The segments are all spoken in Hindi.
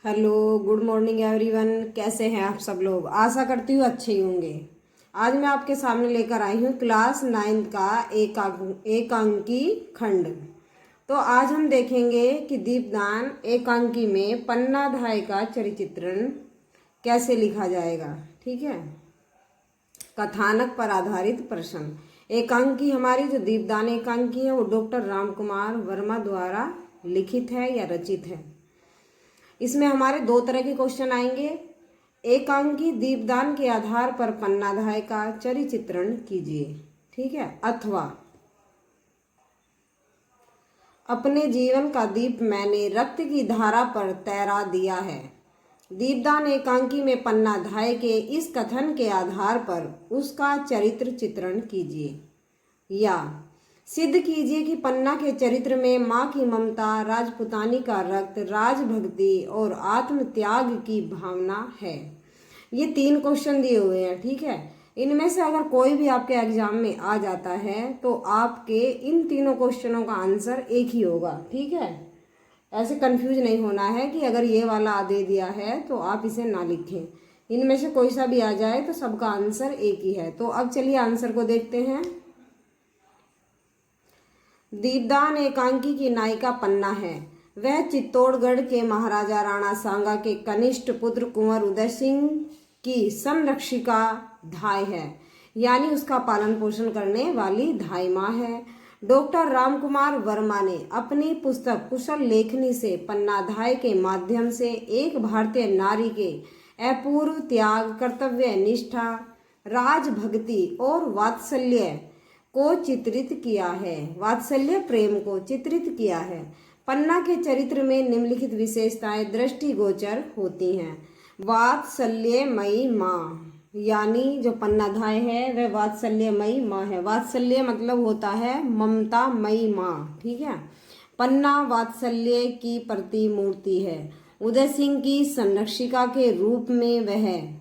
Hello, good morning everyone. कैसे हैं आप सब लोग? आशा करती हूँ अच्छे ही होंगे। आज मैं आपके सामने लेकर आई हूँ क्लास 9 का एकांकी खंड। तो आज हम देखेंगे कि दीपदान एकांकी में पन्नाध्याय का चरित्रण कैसे लिखा जाएगा। ठीक है। कथानक पर आधारित प्रश्न। एकांकी हमारी जो दीपदान एकांकी है वो डॉक्टर रामकुमार वर्मा द्वारा लिखित है या रचित है। इसमें हमारे दो तरह के क्वेश्चन आएंगे। एकांकी दीपदान के आधार पर पन्नाध्याय का चरित्रण कीजिए। ठीक है। अथवा अपने जीवन का दीप मैंने रक्त की धारा पर तैरा दिया है। दीपदान एकांकी में पन्नाध्याय के इस कथन के आधार पर उसका चरित्र चित्रण कीजिए या सिद्ध कीजिए कि पन्ना के चरित्र में माँ की ममता, राजपुतानी का रक्त, राजभक्ति और आत्म त्याग की भावना है। ये 3 क्वेश्चन दिए हुए हैं। ठीक है। इनमें से अगर कोई भी आपके एग्जाम में आ जाता है तो आपके इन तीनों क्वेश्चनों का आंसर एक ही होगा। ठीक है। ऐसे कंफ्यूज नहीं होना है कि अगर ये वाला दे दिया है तो आप इसे ना लिखें। इनमें से कोई सा भी आ जाए तो सबका आंसर एक ही है। तो अब चलिए आंसर को देखते हैं। दीपदान एकांकी की नायिका पन्ना है। वह चित्तौड़गढ़ के महाराजा राणा सांगा के कनिष्ठ पुत्र कुंवर उदय सिंह की संरक्षिका धाय है, यानी उसका पालन पोषण करने वाली धाई माँ है। डॉक्टर रामकुमार वर्मा ने अपनी पुस्तक कुशल लेखनी से पन्नाध्याय के माध्यम से एक भारतीय नारी के अपूर्व त्याग, कर्तव्य निष्ठा, राजभक्ति और वात्सल्य को चित्रित किया है। वात्सल्य प्रेम को चित्रित किया है। पन्ना के चरित्र में निम्नलिखित विशेषताएं दृष्टिगोचर होती हैं। वात्सल्यमयी माँ, यानी जो पन्नाध्याय है वह वात्सल्यमयी माँ है। वात्सल्य मतलब होता है ममतामयी माँ। ठीक है। पन्ना वात्सल्य की प्रतिमूर्ति है। उदय सिंह की संरक्षिका के रूप में वह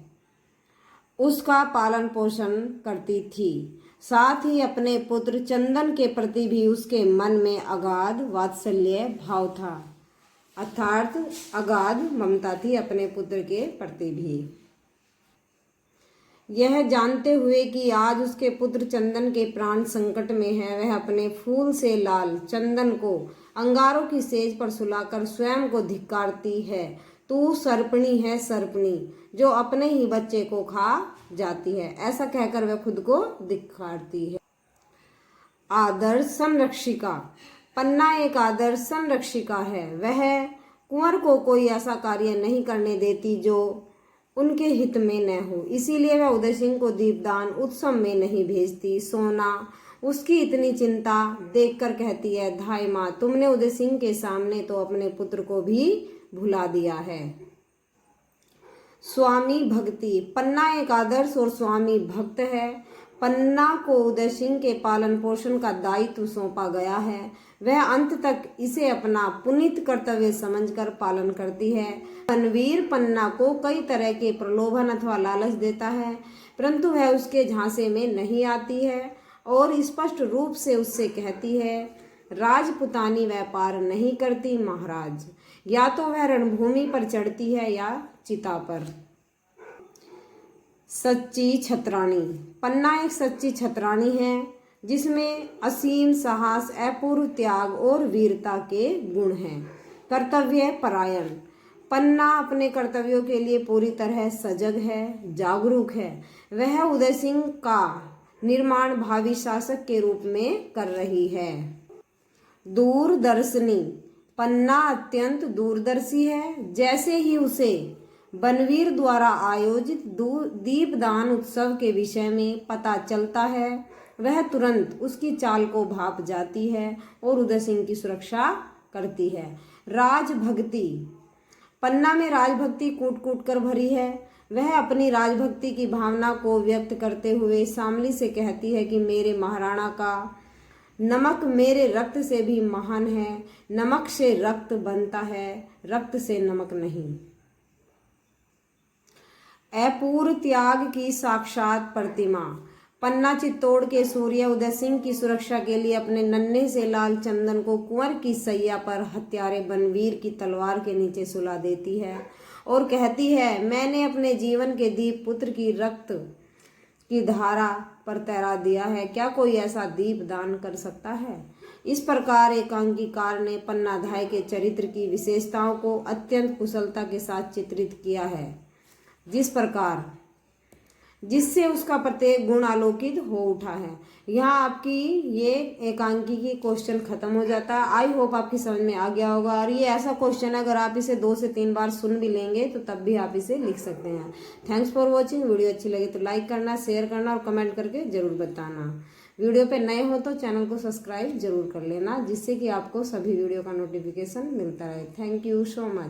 उसका पालन पोषण करती थी। साथ ही अपने पुत्र चंदन के प्रति भी उसके मन में अगाध वात्सल्य भाव था, अर्थात अगाध ममता थी अपने पुत्र के प्रति भी। यह जानते हुए कि आज उसके पुत्र चंदन के प्राण संकट में है, वह अपने फूल से लाल चंदन को अंगारों की सेज पर सुलाकर स्वयं को धिक्कारती है। तू सर्पणी है, सर्पणी जो अपने ही बच्चे को खा जाती है, ऐसा कहकर वह खुद को धिक्कारती है। आदर्श संरक्षिका। पन्ना एक आदर्श संरक्षिका है। वह कुंवर को कोई ऐसा कार्य नहीं करने देती जो उनके हित में न हो। इसीलिए वह उदय सिंह को दीपदान उत्सव में नहीं भेजती। सोना उसकी इतनी चिंता देखकर कहती है, धाई माँ, तुमने उदय सिंह के सामने तो अपने पुत्र को भी भुला दिया है। स्वामी भक्ति। पन्ना एक आदर्श और स्वामी भक्त है। पन्ना को उदय सिंह के पालन पोषण का दायित्व सौंपा गया है। वह अंत तक इसे अपना पुनीत कर्तव्य समझकर पालन करती है। पनवीर पन्ना को कई तरह के प्रलोभन अथवा लालच देता है, परंतु वह उसके झांसे में नहीं आती है और स्पष्ट रूप से उससे कहती है, राजपुतानी व्यापार नहीं करती महाराज। या तो वह रणभूमि पर चढ़ती है या चिता पर। सच्ची छतरानी। पन्ना एक सच्ची छतरानी है जिसमें असीम साहस, अपूर्व त्याग और वीरता के गुण हैं। कर्तव्य परायण। पन्ना अपने कर्तव्यों के लिए पूरी तरह सजग है, जागरूक है। वह उदय सिंह का निर्माण भावी शासक के रूप में कर रही है। दूरदर्शिनी। पन्ना अत्यंत दूरदर्शी है। जैसे ही उसे बनवीर द्वारा आयोजित दीपदान उत्सव के विषय में पता चलता है, वह तुरंत उसकी चाल को भाप जाती है और उदय सिंह की सुरक्षा करती है। राजभक्ति। पन्ना में राजभक्ति कूट कूट कर भरी है। वह अपनी राजभक्ति की भावना को व्यक्त करते हुए शामली से कहती है कि मेरे महाराणा का नमक मेरे रक्त से भी महान है। नमक से रक्त बनता है, रक्त से नमक नहीं। अपूर्व त्याग की साक्षात प्रतिमा। पन्ना चित्तौड़ के सूर्य उदय सिंह की सुरक्षा के लिए अपने नन्हे से लाल चंदन को कुंवर की सैया पर हत्यारे बनवीर की तलवार के नीचे सुला देती है और कहती है, मैंने अपने जीवन के दीप पुत्र की रक्त की धारा पर तैरा दिया है, क्या कोई ऐसा दीप दान कर सकता है। इस प्रकार एकांकीकार ने पन्नाधाय के चरित्र की विशेषताओं को अत्यंत कुशलता के साथ चित्रित किया है, जिससे उसका प्रत्येक गुण आलोकित हो उठा है। यहाँ आपकी ये एकांकी की क्वेश्चन खत्म हो जाता है। आई होप आपकी समझ में आ गया होगा। और ये ऐसा क्वेश्चन है, अगर आप इसे 2 से 3 बार सुन भी लेंगे तो तब भी आप इसे लिख सकते हैं। Thanks for watching. वीडियो अच्छी लगे तो लाइक करना, शेयर करना और कमेंट करके जरूर बताना। वीडियो पे नए हो तो चैनल को सब्सक्राइब जरूर कर लेना, जिससे कि आपको सभी वीडियो का नोटिफिकेशन मिलता रहे। Thank you so much.